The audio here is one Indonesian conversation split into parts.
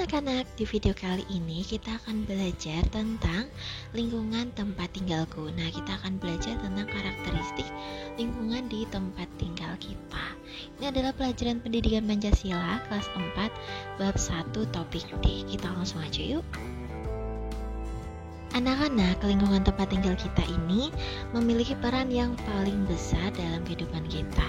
anak-anak, di video kali ini kita akan belajar tentang lingkungan tempat tinggalku. Nah, kita akan belajar tentang karakteristik lingkungan di tempat tinggal kita. Ini adalah pelajaran pendidikan Pancasila kelas 4 bab 1 topik D. Kita langsung aja yuk. Anak-anak, lingkungan tempat tinggal kita ini memiliki peran yang paling besar dalam kehidupan kita.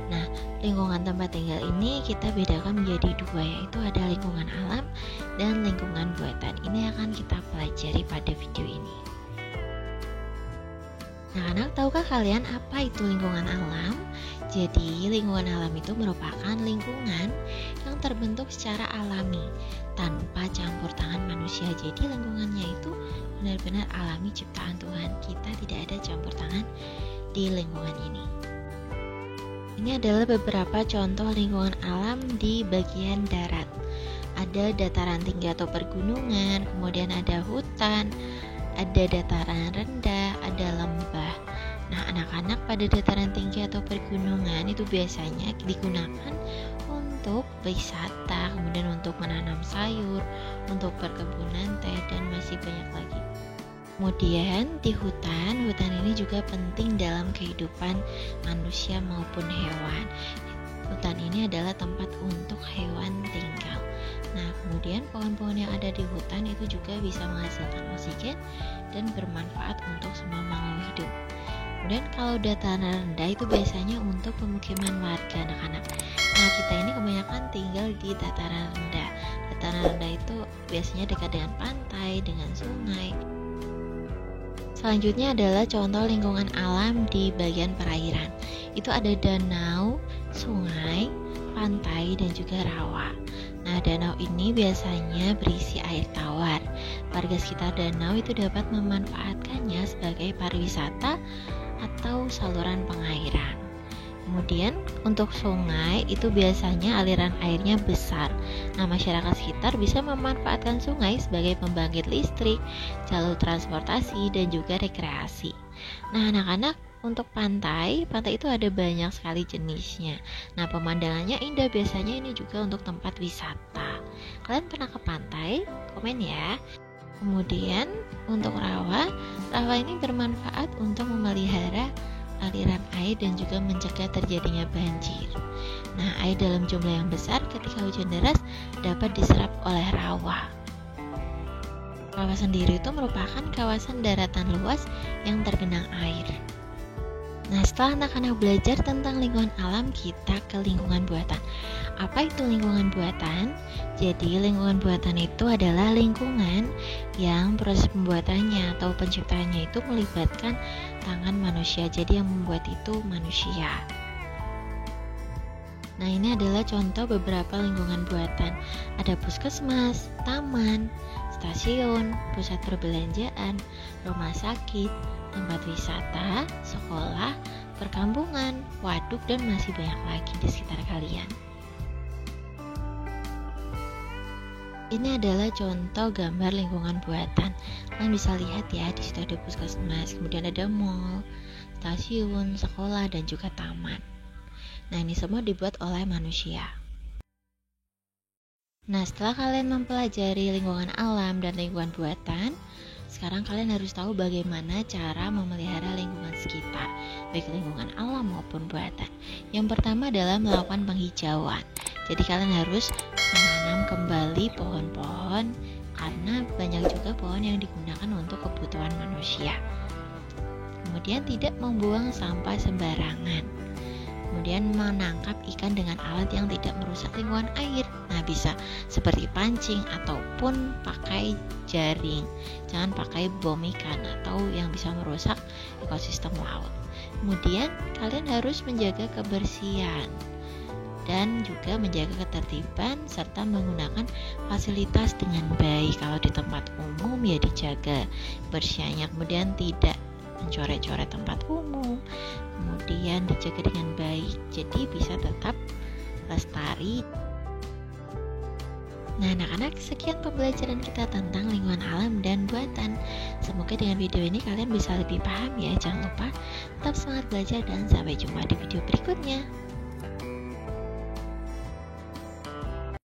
Nah, lingkungan tempat tinggal ini kita bedakan menjadi dua, yaitu ada lingkungan alam dan lingkungan buatan. Ini akan kita pelajari pada video ini. Nah, anak, tahukah kalian apa itu lingkungan alam? Jadi, lingkungan alam itu merupakan lingkungan yang terbentuk secara alami tanpa campur tangan manusia. Jadi, lingkungannya itu benar-benar alami ciptaan Tuhan. Kita tidak ada campur tangan di lingkungan ini. Ini adalah beberapa contoh lingkungan alam di bagian darat. Ada dataran tinggi atau pergunungan, kemudian ada hutan, ada dataran rendah, ada lembah. Nah, anak-anak, pada dataran tinggi atau pergunungan itu biasanya digunakan untuk wisata, kemudian untuk menanam sayur, untuk perkebunan teh, dan masih banyak lagi. Kemudian di hutan ini juga penting dalam kehidupan manusia maupun hewan. Hutan ini adalah tempat untuk hewan tinggal. Nah, kemudian pohon-pohon yang ada di hutan itu juga bisa menghasilkan oksigen dan bermanfaat untuk semua makhluk hidup. Kemudian kalau dataran rendah itu biasanya untuk pemukiman warga anak-anak. Nah, kita ini kebanyakan tinggal di dataran rendah. Dataran rendah itu biasanya dekat dengan pantai, dengan sungai. Selanjutnya adalah contoh lingkungan alam di bagian perairan. Itu ada danau, sungai, pantai, dan juga rawa. Nah, danau ini biasanya berisi air tawar. Warga sekitar danau itu dapat memanfaatkannya sebagai pariwisata atau saluran pengairan. Kemudian untuk sungai itu biasanya aliran airnya besar. Nah, masyarakat sekitar bisa memanfaatkan sungai sebagai pembangkit listrik, jalur transportasi, dan juga rekreasi. Nah, anak-anak, untuk pantai itu ada banyak sekali jenisnya. Nah, pemandangannya indah, biasanya ini juga untuk tempat wisata. Kalian pernah ke pantai? Komen ya. Kemudian untuk rawa ini bermanfaat untuk memelihara aliran air dan juga mencegah terjadinya banjir. Nah, air dalam jumlah yang besar ketika hujan deras dapat diserap oleh rawa. Rawa sendiri itu merupakan kawasan daratan luas yang tergenang air. Nah, setelah anak-anak belajar tentang lingkungan alam, kita ke lingkungan buatan. Apa itu lingkungan buatan? Jadi, lingkungan buatan itu adalah lingkungan yang proses pembuatannya atau penciptaannya itu melibatkan tangan manusia. Jadi, yang membuat itu manusia. Nah, ini adalah contoh beberapa lingkungan buatan. Ada puskesmas, taman, stasiun, pusat perbelanjaan, rumah sakit, tempat wisata, sekolah, perkampungan, waduk, dan masih banyak lagi di sekitar kalian. Ini adalah contoh gambar lingkungan buatan. Kalian bisa lihat ya, di situ ada puskesmas, kemudian ada mall, stasiun, sekolah, dan juga taman. Nah, ini semua dibuat oleh manusia. Nah, setelah kalian mempelajari lingkungan alam dan lingkungan buatan, sekarang kalian harus tahu bagaimana cara memelihara lingkungan sekitar, baik lingkungan alam maupun buatan. Yang pertama adalah melakukan penghijauan. Jadi kalian harus menanam kembali pohon-pohon, karena banyak juga pohon yang digunakan untuk kebutuhan manusia. Kemudian tidak membuang sampah sembarangan. Kemudian menangkap ikan dengan alat yang tidak merusak lingkungan air. Nah, bisa seperti pancing ataupun pakai jaring. Jangan pakai bom ikan atau yang bisa merusak ekosistem laut. Kemudian kalian harus menjaga kebersihan dan juga menjaga ketertiban serta menggunakan fasilitas dengan baik. Kalau di tempat umum ya dijaga bersihnya, kemudian tidak mencoret-coret tempat umum, kemudian dijaga dengan baik, jadi bisa tetap lestari. Nah, anak-anak, sekian pembelajaran kita tentang lingkungan alam dan buatan. Semoga dengan video ini kalian bisa lebih paham ya. Jangan lupa tetap semangat belajar dan sampai jumpa di video berikutnya.